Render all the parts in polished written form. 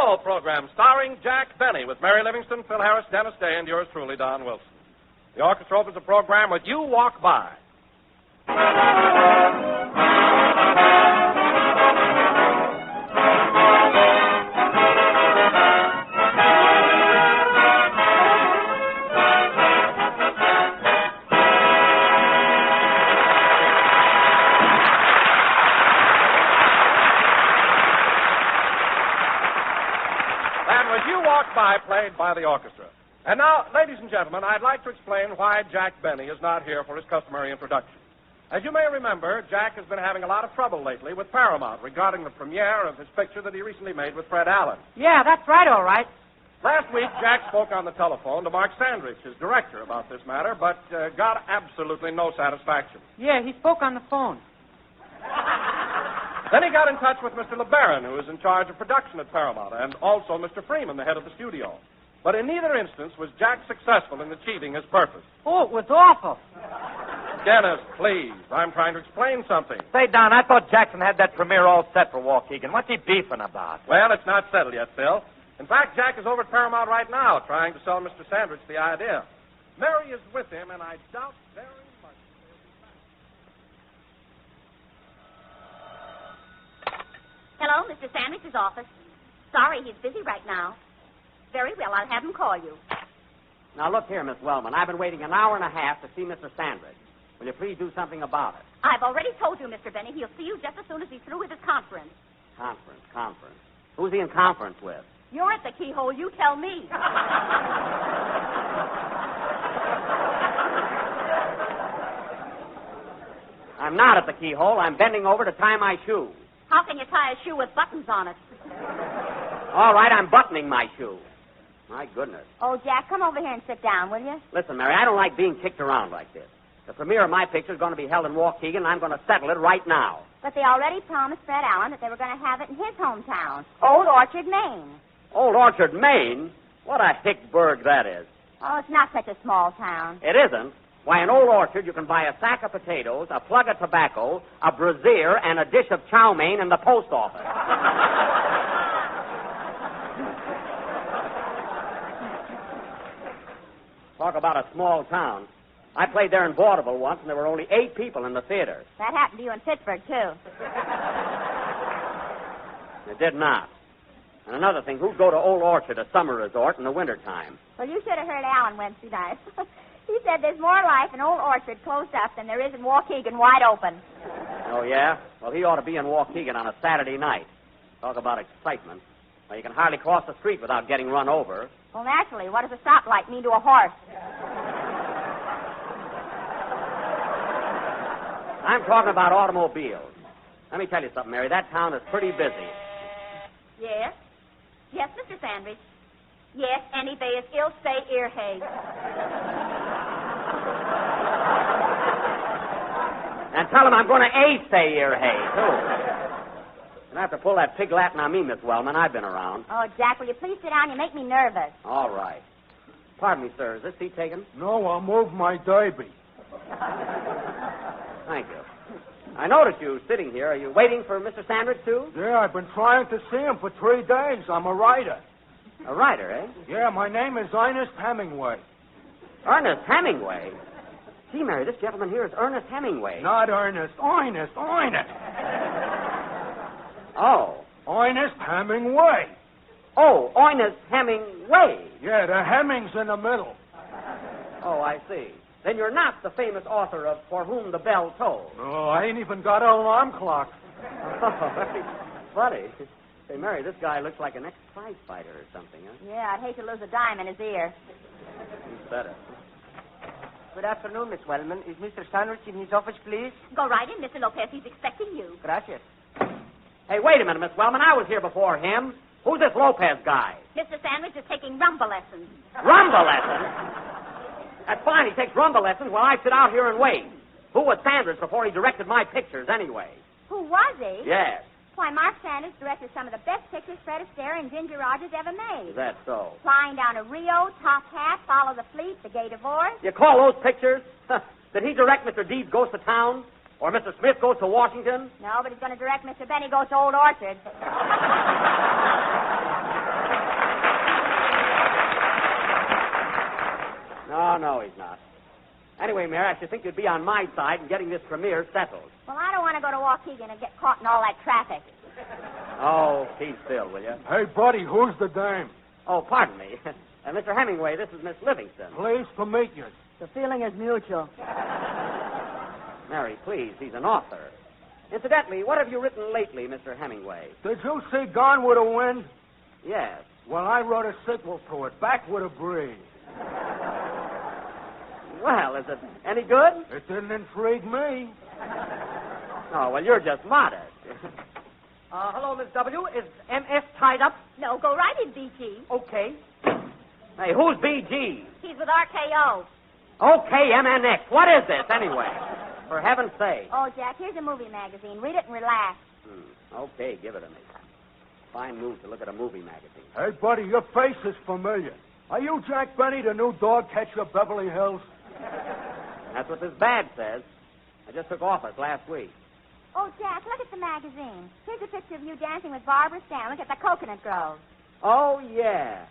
Hello program starring Jack Benny with Mary Livingston, Phil Harris, Dennis Day, and yours truly, Don Wilson. The orchestra opens the program with You Walk By. Played by the orchestra. And now, ladies and gentlemen, I'd like to explain why Jack Benny is not here for his customary introduction. As you may remember, Jack has been having a lot of trouble lately with Paramount regarding the premiere of his picture that he recently made with Fred Allen. Yeah, that's right, all right. Last week, Jack spoke on the telephone to Mark Sandrich, his director, about this matter, but got absolutely no satisfaction. Yeah, he spoke on the phone. Then he got in touch with Mr. LeBaron, who is in charge of production at Paramount, and also Mr. Freeman, the head of the studio. But in neither instance was Jack successful in achieving his purpose. Oh, it was awful. Dennis, please. I'm trying to explain something. Say, Don, I thought Jackson had that premiere all set for Waukegan. What's he beefing about? Well, it's not settled yet, Phil. In fact, Jack is over at Paramount right now trying to sell Mr. Sandrich the idea. Mary is with him, and I doubt very much they'll be back. Hello, Mr. Sandwich's office. Sorry, he's busy right now. Very well, I'll have him call you. Now, look here, Miss Wellman. I've been waiting an hour and a half to see Mr. Sandrich. Will you please do something about it? I've already told you, Mr. Benny, he'll see you just as soon as he's through with his conference. Conference. Who's he in conference with? You're at the keyhole, you tell me. I'm not at the keyhole. I'm bending over to tie my shoe. How can you tie a shoe with buttons on it? All right, I'm buttoning my shoe. My goodness. Oh, Jack, come over here and sit down, will you? Listen, Mary, I don't like being kicked around like this. The premiere of my picture is going to be held in Waukegan, and I'm going to settle it right now. But they already promised Fred Allen that they were going to have it in his hometown, Old Orchard, Maine. Old Orchard, Maine? What a hick burg that is. Oh, it's not such a small town. It isn't. Why, in Old Orchard, you can buy a sack of potatoes, a plug of tobacco, a brassiere, and a dish of chow mein in the post office. Talk about a small town. I played there in vaudeville once, and there were only 8 people in the theater. That happened to you in Pittsburgh, too. It did not. And another thing, who'd go to Old Orchard, a summer resort, in the wintertime? Well, you should have heard Allen Wednesday night. He said there's more life in Old Orchard closed up than there is in Waukegan wide open. Oh, yeah? Well, he ought to be in Waukegan on a Saturday night. Talk about excitement. Well, you can hardly cross the street without getting run over. Well, naturally, what does a stoplight mean to a horse? I'm talking about automobiles. Let me tell you something, Mary. That town is pretty busy. Yes? Yes, Mr. Sandwich. Yes, any bay is ill say ear hay. And tell him I'm going to say ear hay, too. You don't have to pull that pig Latin on me, Miss Wellman. I've been around. Oh, Jack, will you please sit down? You make me nervous. All right. Pardon me, sir. Is this seat taken? No, I'll move my derby. Thank you. I noticed you sitting here. Are you waiting for Mr. Sandrich, too? Yeah, I've been trying to see him for 3 days. I'm a writer. A writer, eh? Yeah, my name is Ernest Hemingway. Ernest Hemingway? Gee, Mary, this gentleman here is Ernest Hemingway. Not Ernest. Ernest. Oh. Ernest Hemingway. Oh, Ernest Hemingway. Yeah, the Hemming's in the middle. Oh, I see. Then you're not the famous author of For Whom the Bell Tolls. Oh, I ain't even got an alarm clock. Funny. Say, Mary, this guy looks like an ex-prize fighter or something, huh? Yeah, I'd hate to lose a dime in his ear. He's better. Good afternoon, Miss Wellman. Is Mr. Sandwich in his office, please? Go right in, Mr. Lopez. He's expecting you. Gracias. Hey, wait a minute, Miss Wellman. I was here before him. Who's this Lopez guy? Mr. Sandwich is taking rumba lessons. Rumba lessons? That's fine. He takes rumba lessons while I sit out here and wait. Who was Sandwich before he directed my pictures, anyway? Who was he? Yes. Why, Mark Sanders directed some of the best pictures Fred Astaire and Ginger Rogers ever made. Is that so? Flying Down to Rio, Top Hat, Follow the Fleet, The Gay Divorce. You call those pictures? Did he direct Mr. Deeds Goes to Town? Or Mr. Smith Goes to Washington? No, but he's going to direct Mr. Benny Goes to Old Orchard. No, he's not. Anyway, Mary, I should think you'd be on my side in getting this premiere settled. Well, I don't want to go to Waukegan and get caught in all that traffic. Oh, keep still, will you? Hey, buddy, who's the dame? Oh, pardon me. Mr. Hemingway, this is Miss Livingston. Pleased to meet you. The feeling is mutual. Mary, please, he's an author. Incidentally, what have you written lately, Mr. Hemingway? Did you see Gone with the Wind? Yes. Well, I wrote a sequel to it, Back with a Breeze. Well, is it any good? It didn't intrigue me. Oh, well, you're just modest. Hello, Miss W. Is MS tied up? No, go right in, BG. Okay. Hey, who's BG? He's with RKO. Okay, MNX. What is this, anyway? For heaven's sake. Oh, Jack, here's a movie magazine. Read it and relax. Okay, give it to me. Fine move to look at a movie magazine. Hey, buddy, your face is familiar. Are you Jack Benny, the new dog catcher of Beverly Hills? That's what this badge says. I just took office last week. Oh, Jack, look at the magazine. Here's a picture of you dancing with Barbara Stanwyck at the Coconut Grove. Oh, yeah.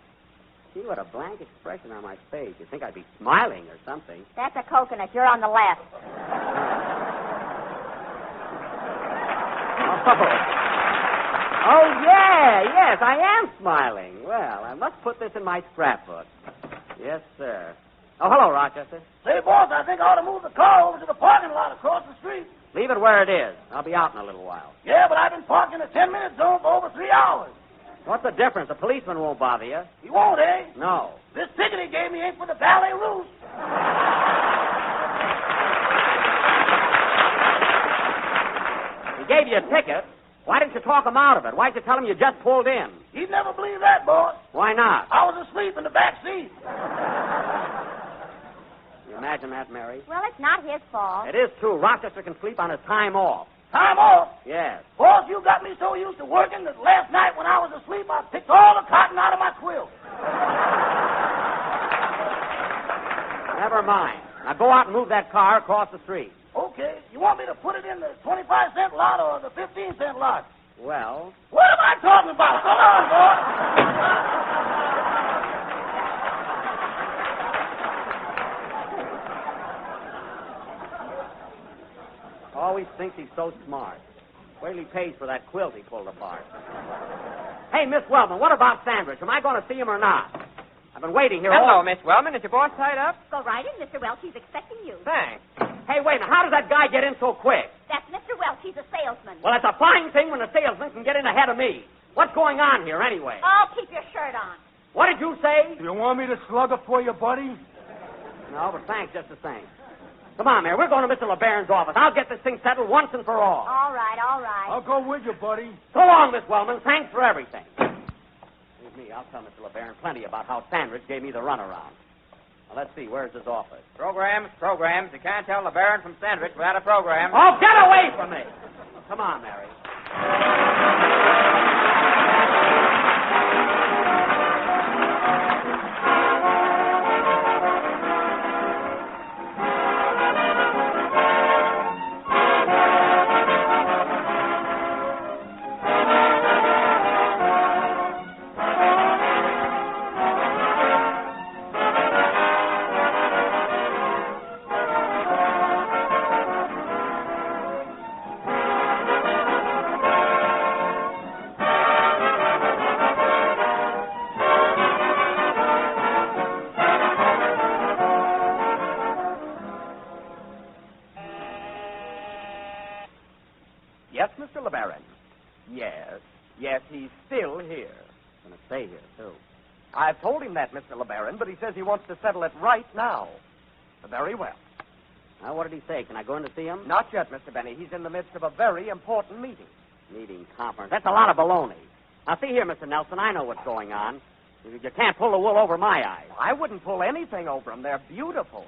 See what a blank expression on my face. You'd think I'd be smiling or something. That's a coconut. You're on the left. Oh, yeah, yes, I am smiling. Well, I must put this in my scrapbook. Yes, sir. Oh, hello, Rochester. Say, boss, I think I ought to move the car over to the parking lot across the street. Leave it where it is. I'll be out in a little while. Yeah, but I've been parked in a 10-minute zone for over 3 hours. What's the difference? The policeman won't bother you. He won't, eh? No. This ticket he gave me ain't for the valet roost. He gave you a ticket. Why didn't you talk him out of it? Why'd you tell him you just pulled in? He'd never believe that, boss. Why not? I was asleep in the back seat. You imagine that, Mary? Well, it's not his fault. It is true. Rochester can sleep on his time off. Time off? Yes. Boss, you got me so used to working that last night when I was asleep, I picked all the cotton out of my quilt. Never mind. Now go out and move that car across the street. Okay. You want me to put it in the 25-cent lot or the 15-cent lot? Well, What am I talking about? Come on, boss. always thinks he's so smart. Wait till he pays for that quilt he pulled apart. Hey, Miss Wellman, what about Sandwich? Am I going to see him or not? I've been waiting here Hello, all... Miss Wellman. Is your boss tied up? Go right in, Mr. Welch. He's expecting you. Thanks. Hey, wait a minute. How does that guy get in so quick? That's Mr. Welch. He's a salesman. Well, it's a fine thing when a salesman can get in ahead of me. What's going on here, anyway? Oh, keep your shirt on. What did you say? Do you want me to slug it for you, buddy? No, but thanks just the same. Come on, Mary. We're going to Mr. LeBaron's office. I'll get this thing settled once and for all. All right, all right. I'll go with you, buddy. So long, Miss Wellman. Thanks for everything. Excuse me, I'll tell Mr. LeBaron plenty about how Sandwich gave me the runaround. Now, let's see. Where's his office? Programs. You can't tell LeBaron from Sandwich without a program. Oh, get away from me! Come on, Mary. Yes, Mr. LeBaron. Yes, he's still here. Going to stay here, too. I've told him that, Mr. LeBaron, but he says he wants to settle it right now. Very well. Now, what did he say? Can I go in to see him? Not yet, Mr. Benny. He's in the midst of a very important meeting. Meeting conference. That's a lot of baloney. Now, see here, Mr. Nelson, I know what's going on. You can't pull the wool over my eyes. I wouldn't pull anything over them. They're beautiful.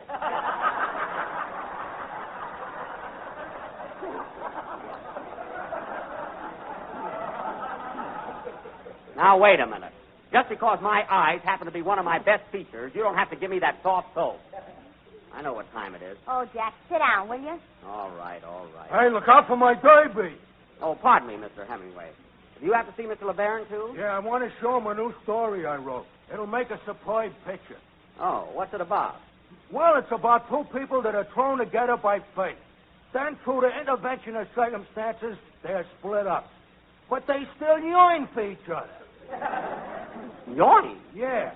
Now, wait a minute. Just because my eyes happen to be one of my best features, you don't have to give me that soft soap. I know what time it is. Oh, Jack, sit down, will you? All right. Hey, look out for my baby. Oh, pardon me, Mr. Hemingway. Do you have to see Mr. LeBaron, too? Yeah, I want to show him a new story I wrote. It'll make a superb picture. Oh, what's it about? Well, it's about two people that are thrown together by fate. Then, through the intervention of circumstances, they're split up. But they still yearn for each other. Yawning? Yeah.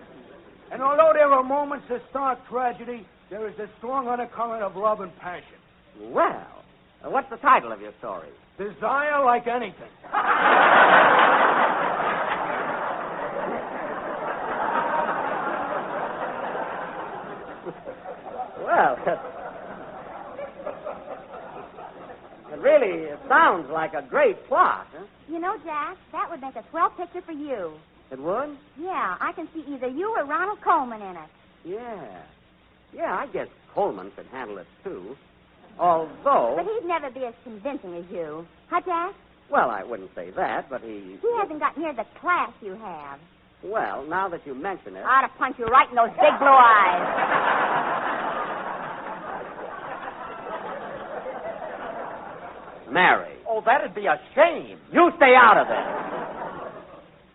And although there are moments of stark tragedy, there is a strong undercurrent of love and passion. Well, what's the title of your story? Desire like anything. Well, it really sounds like a great plot, huh? You know, Jack, that would make a swell picture for you. It would? Yeah, I can see either you or Ronald Coleman in it. Yeah. Yeah, I guess Coleman could handle it, too. Although... But he'd never be as convincing as you. Huh, Jack? Well, I wouldn't say that, but he... He hasn't got near the class you have. Well, now that you mention it... I ought to punch you right in those big blue eyes. Mary. Oh, that'd be a shame. You stay out of it.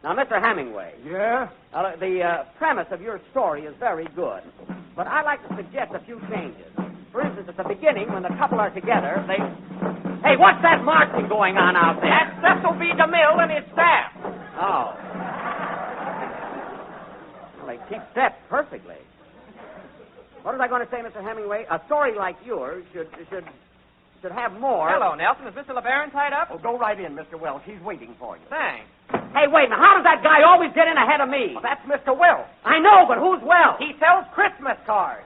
Now, Mr. Hemingway. Yeah? The premise of your story is very good, but I'd like to suggest a few changes. For instance, at the beginning, when the couple are together, they... Hey, what's that marching going on out there? That's Cecil B. DeMille and his staff. Oh. Well, they keep step perfectly. What was I going to say, Mr. Hemingway? A story like yours should have more... Hello, Nelson. Is Mr. LeBaron tied up? Oh, go right in, Mr. Wells. He's waiting for you. Thanks. Hey, wait now. How does that guy always get in ahead of me? Well, that's Mr. Wells. I know, but who's Wells? He sells Christmas cards.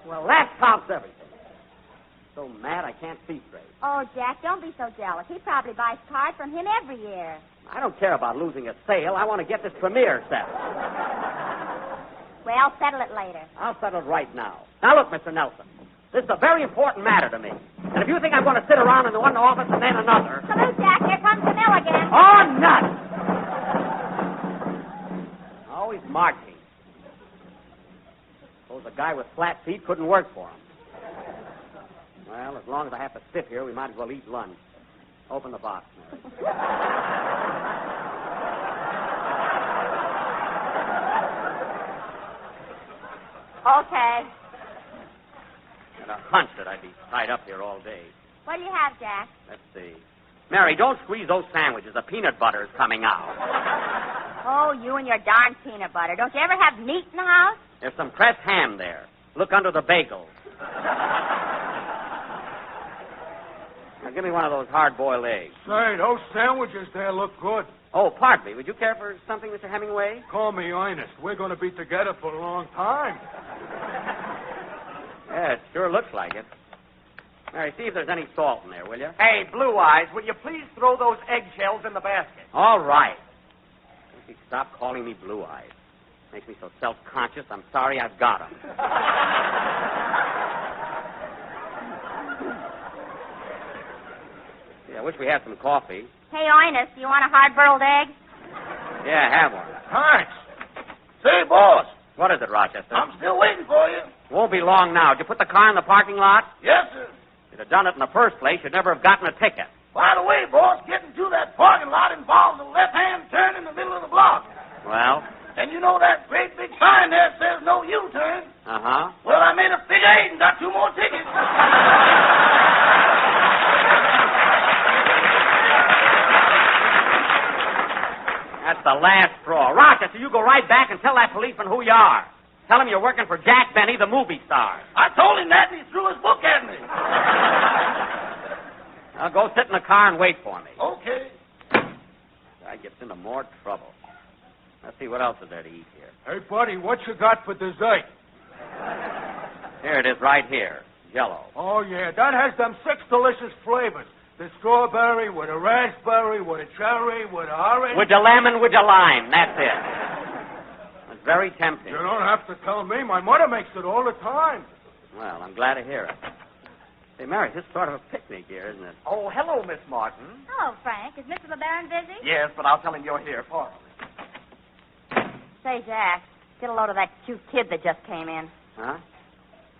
Well, that tops everything. So mad I can't see straight. Oh, Jack, don't be so jealous. He probably buys cards from him every year. I don't care about losing a sale. I want to get this premiere set. Well, settle it later. I'll settle it right now. Now, look, Mr. Nelson. This is a very important matter to me. And if you think I'm going to sit around in the one office and then another... Salute, Jack. Here comes Camille again. Oh, nuts! Always marching. Suppose a guy with flat feet couldn't work for him. Well, as long as I have to sit here, we might as well eat lunch. Open the box, Mary. Okay. And a hunch that I'd be tied up here all day. What do you have, Jack? Let's see. Mary, don't squeeze those sandwiches. The peanut butter is coming out. Oh, you and your darn peanut butter. Don't you ever have meat in the house? There's some pressed ham there. Look under the bagels. Now, give me one of those hard-boiled eggs. Say, those sandwiches there look good. Oh, pardon me. Would you care for something, Mr. Hemingway? Call me Ernest. We're going to be together for a long time. Yeah, it sure looks like it. Mary, see if there's any salt in there, will you? Hey, Blue Eyes, will you please throw those eggshells in the basket? All right. If you stop calling me Blue Eyes. Makes me so self-conscious, I'm sorry I've got 'em. Yeah, I wish we had some coffee. Hey, Ernest, do you want a hard-boiled egg? Yeah, have one. Thanks. Say, boss, What is it, Rochester? I'm still waiting for you. Won't be long now. Did you put the car in the parking lot? Yes, sir. You'd have done it in the first place. You'd never have gotten a ticket. By the way, boss, getting to that parking lot involves a left-hand turn in the middle of the block. Well? And you know that great big sign there says no U-turn? Uh-huh. Well, I made a figure 8 and got 2 more tickets. That's the last straw. Rochester, you go right back and tell that policeman who you are. Tell him you're working for Jack Benny, the movie star. I told him that and he threw his book at me. Now go sit in the car and wait for me. Okay. I gets into more trouble. Let's see what else is there to eat here. Hey, buddy, what you got for dessert? Here it is right here. Jell-O. Oh, yeah, that has them 6 delicious flavors. The strawberry with a raspberry, with a cherry, with a orange. With the lemon, with the lime. That's it. It's very tempting. You don't have to tell me. My mother makes it all the time. Well, I'm glad to hear it. Hey, Mary, this is sort of a picnic here, isn't it? Oh, hello, Miss Martin. Hello, Frank. Is Mr. LeBaron busy? Yes, but I'll tell him you're here for him. Say, Jack, get a load of that cute kid that just came in. Huh?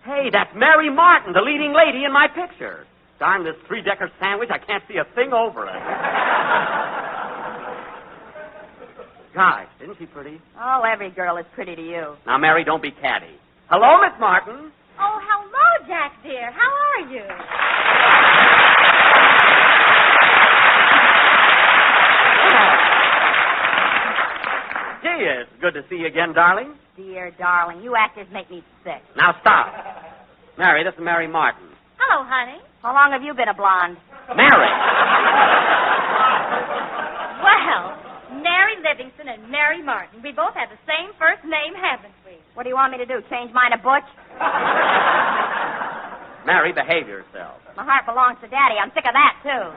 Hey, that's Mary Martin, the leading lady in my picture. Darn this 3-decker sandwich, I can't see a thing over it. Gosh, isn't she pretty? Oh, every girl is pretty to you. Now, Mary, don't be catty. Hello, Miss Martin. Oh, hello, Jack, dear. How are you? Gee, it's good to see you again, darling. Dear darling, you actors make me sick. Now, stop. Mary, this is Mary Martin. Hello, honey. How long have you been a blonde? Mary! Well, Mary Livingston and Mary Martin. We both have the same first name, haven't we? What do you want me to do, change mine to Butch? Mary, behave yourself. My heart belongs to Daddy. I'm sick of that, too.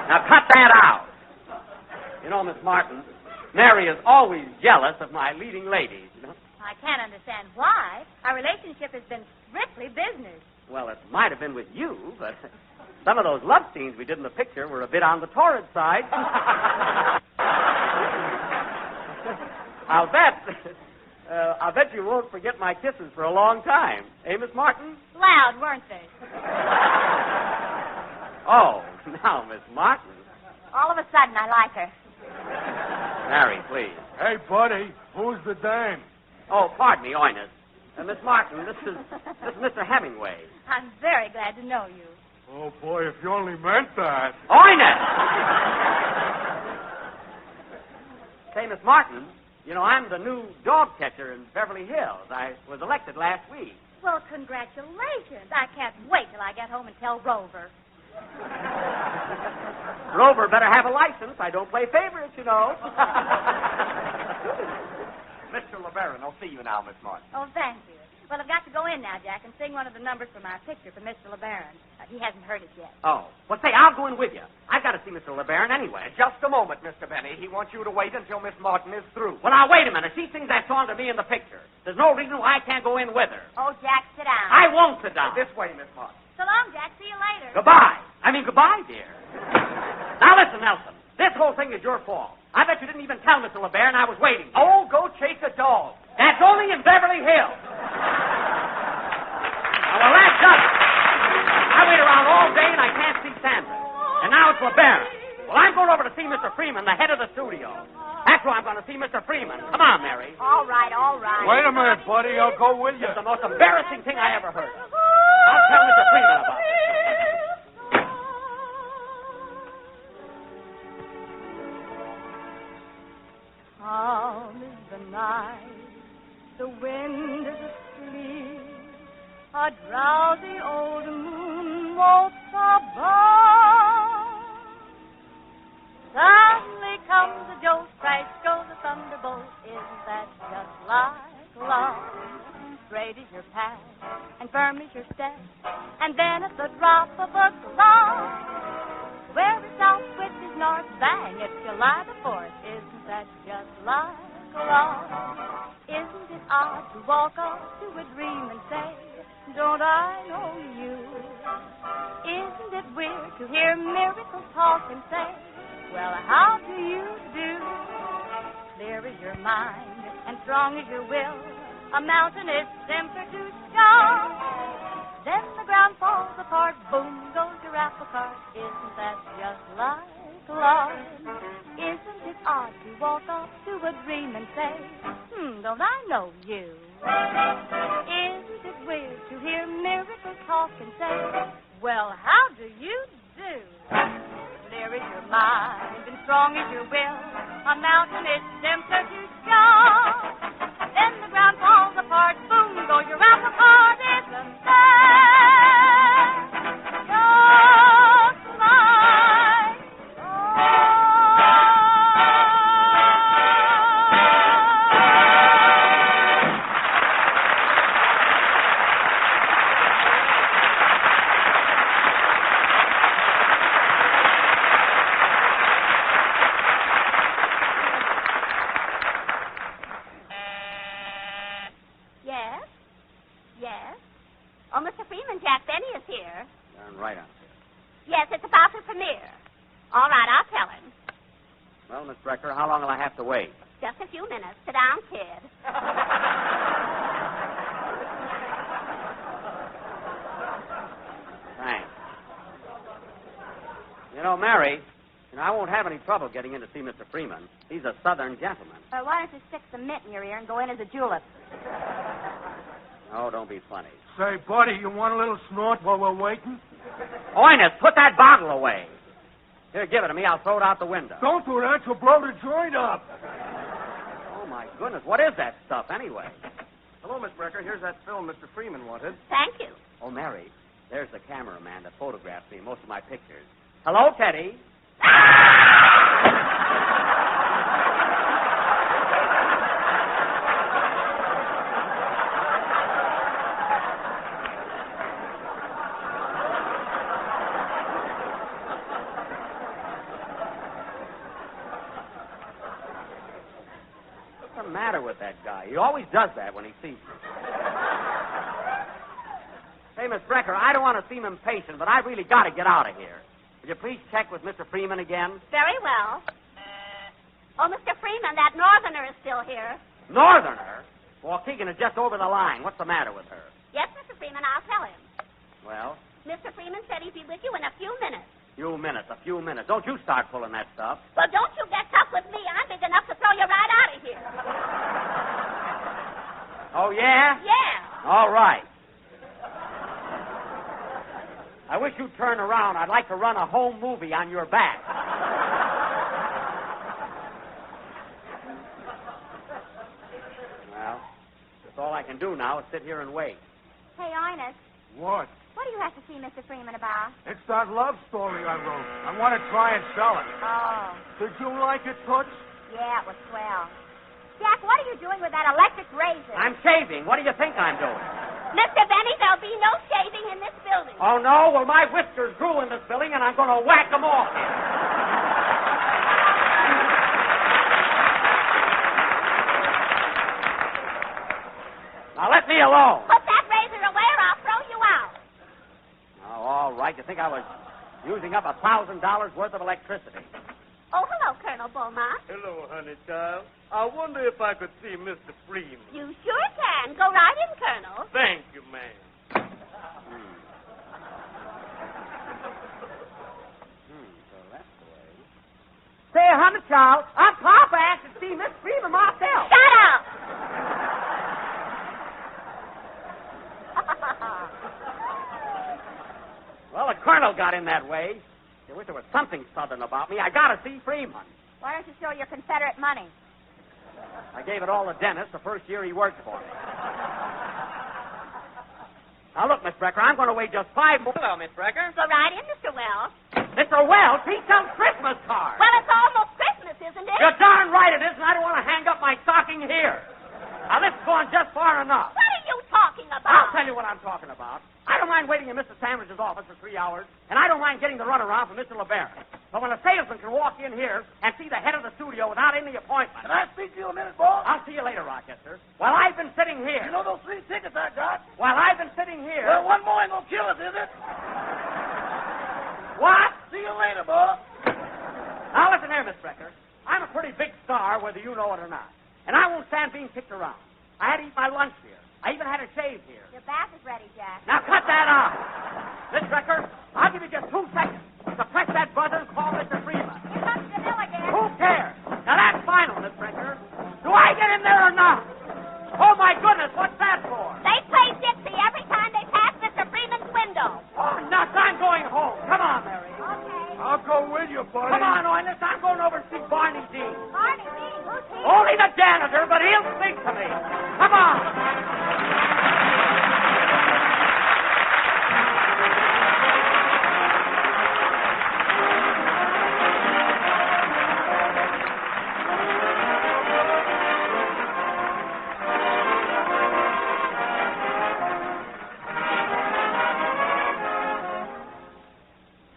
Now, cut that out. You know, Miss Martin, Mary is always jealous of my leading ladies, you know? I can't understand why. Our relationship has been strictly business. Well, it might have been with you, but some of those love scenes we did in the picture were a bit on the torrid side. I'll bet you won't forget my kisses for a long time. Eh, Miss Martin? Loud, weren't they? Oh, now, Miss Martin. All of a sudden, I like her. Mary, please. Hey, buddy, who's the dame? Oh, pardon me, Oinus. Miss Martin, this is Mr. Hemingway. I'm very glad to know you. Oh, boy, if you only meant that. Oinus! Say, Miss Martin, you know, I'm the new dog catcher in Beverly Hills. I was elected last week. Well, congratulations. I can't wait till I get home and tell Rover. Rover better have a license. I don't play favorites, you know. Mr. LeBaron, I'll see you now, Miss Martin. Oh, thank you. Well, I've got to go in now, Jack, and sing one of the numbers from our picture for Mr. LeBaron. He hasn't heard it yet. Oh. Well, say, I'll go in with you. I've got to see Mr. LeBaron anyway. Just a moment, Mr. Benny. He wants you to wait until Miss Martin is through. Well, now, wait a minute. She sings that song to me in the picture. There's no reason why I can't go in with her. Oh, Jack, sit down. I won't sit down. This way, Miss Martin. So long, Jack. See you later. Goodbye. Goodbye, dear. Now, listen, Nelson. This whole thing is your fault. I bet you didn't even tell Mr. LeBaron I was waiting here. Oh, go chase a dog. That's only in Beverly Hills. Well, that does it. I wait around all day and I can't see Sandra. And now it's LeBaron. Well, I'm going over to see Mr. Freeman, the head of the studio. That's why I'm going to see Mr. Freeman. Come on, Mary. All right, all right. Wait a minute, buddy. I'll go with you. It's the most embarrassing thing I ever heard of. I'll tell Mr. Freeman about it. Calm is the night, the wind is asleep, a drowsy old moon mopes above. Suddenly comes a jolt, crash goes a thunderbolt, isn't that just like love? Straight is your path, and firm is your step, and then at the drop of a glove, where the south switch is north, bang, it's July the 4th. Isn't that just like love? Isn't it odd to walk up to a dream and say, don't I know you? Isn't it weird to hear miracles talk and say, well, how do you do? Clear is your mind, and strong is your will. A mountain is simpler to scale. Then the ground falls apart, boom goes your apple cart. Isn't that just like love? Isn't it odd to walk up to a dream and say, don't I know you? Isn't it weird to hear miracles talk and say, well, how do you do? Clear is your mind and strong is your will. A mountain is simpler to scale. Then the ground falls apart, boom goes your apple cart. Isn't that just like Yes? Oh, Mr. Freeman, Jack Benny is here. Darn right on. Yes, it's about the premiere. All right, I'll tell him. Well, Miss Brecker, how long will I have to wait? Just a few minutes. Sit down, kid. Thanks. You know, Mary, And I won't have any trouble getting in to see Mr. Freeman. He's a Southern gentleman. Why don't you stick some mint in your ear and go in as a julep? Oh, don't be funny. Say, buddy, you want a little snort while we're waiting? Oinus, put that bottle away. Here, give it to me. I'll throw it out the window. Don't do that. You'll blow the joint up. Oh, my goodness. What is that stuff, anyway? Hello, Miss Brecker. Here's that film Mr. Freeman wanted. Thank you. Oh, Mary, there's the cameraman that photographs me in most of my pictures. Hello, Teddy. What's the matter with that guy? He always does that when he sees me. Hey, Miss Brecker, I don't want to seem impatient, but I really got to get out of here. Would you please check with Mr. Freeman again? Very well. Oh, Mr. Freeman, that northerner is still here. Northerner? Waukegan is just over the line. What's the matter with her? Yes, Mr. Freeman, I'll tell him. Well, Mr. Freeman said he'd be with you in a few minutes. a few minutes. Don't you start pulling that stuff. Well, don't you get tough with me. I'm big enough to throw you right out of here. Oh, yeah? Yeah. All right. I wish you'd turn around. I'd like to run a home movie on your back. Well, that's all I can do now is sit here and wait. Hey, Ines, What? what do you have to see Mr. Freeman about? It's that love story I wrote. I want to try and sell it. Oh, Did you like it, Toots? yeah, it was swell. Jack, what are you doing with that electric razor? I'm shaving. What do you think I'm doing? Mr. Benny, there'll be no shaving in this building. Oh, no? Well, my whiskers grew in this building, and I'm going to whack them off here. Now, let me alone. Put that razor away or I'll throw you out. Oh, all right. You think I was using up $1,000 worth of electricity? Oh, hello, Colonel Beaumont. Hello, honey child. I wonder if I could see Mr. Freeman. You sure can. Go right in, Colonel. Thank you, ma'am. So that's the way. Say, honey child, I'm Papa asked to see Miss Freeman myself. Shut up! Well, the colonel got in that way. I wish there was something southern about me. I got to see Freeman. Why don't you show your Confederate money? I gave it all to Dennis the first year he worked for me. Now, look, Miss Brecker, I'm going to wait just 5 more. Hello, Miss Brecker. Go right in, Mr. Wells. Mr. Wells, he sells Christmas cards. Well, it's almost Christmas, isn't it? You're darn right it is, and I don't want to hang up my stocking here. Now, this is going just far enough. What are you talking about? I'll tell you what I'm talking about. I don't mind waiting in Mr. Sandwich's office for 3 hours, and I don't mind getting the runaround from Mr. LeBaron. But when a salesman can walk in here and see the head of the studio without any appointment... Can I speak to you a minute, boss? I'll see you later, Rochester. While I've been sitting here... You know those 3 tickets I got? While I've been sitting here... Well, one more ain't gonna kill us, is it? What? See you later, boss. Now, listen here, Miss Brecker. I'm a pretty big star, whether you know it or not. And I won't stand being kicked around. I had to eat my lunch here. I even had a shave here. Your bath is ready, Jack. Now, cut that out. Miss Brecker, I'll give you just 2 seconds to press that buzzer and call Mr. Freeman. Here comes the bill again. Who cares? Now, that's final, Miss Brecker. Do I get in there or not? Oh, my goodness, what's that for? They play Dixie every time they pass Mr. Freeman's window. Oh, nuts, I'm going home. Come on, Mary. Okay. I'll go with you, buddy. Come on, Oinus, I'm going over to see Barney Dean. Barney Dean, who's he? Only the janitor, but he'll speak to me. Come on.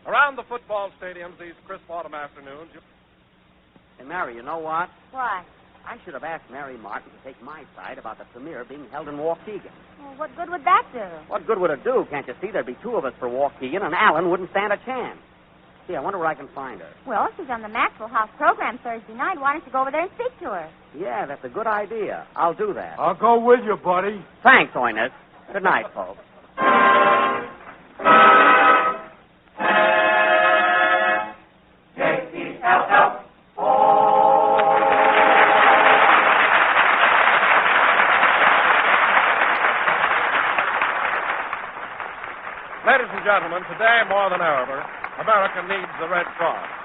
Around the football stadiums these crisp autumn afternoons, Hey, Mary, you know what? What? I should have asked Mary Martin to take my side about the premiere being held in Waukegan. Well, what good would that do? What good would it do? Can't you see? There'd be 2 of us for Waukegan, and Alan wouldn't stand a chance. Gee, I wonder where I can find her. Well, she's on the Maxwell House program Thursday night. Why don't you go over there and speak to her? Yeah, that's a good idea. I'll do that. I'll go with you, buddy. Thanks, Oinus. Good night, folks. J.E. Ladies and gentlemen, today more than ever, America needs the Red Cross.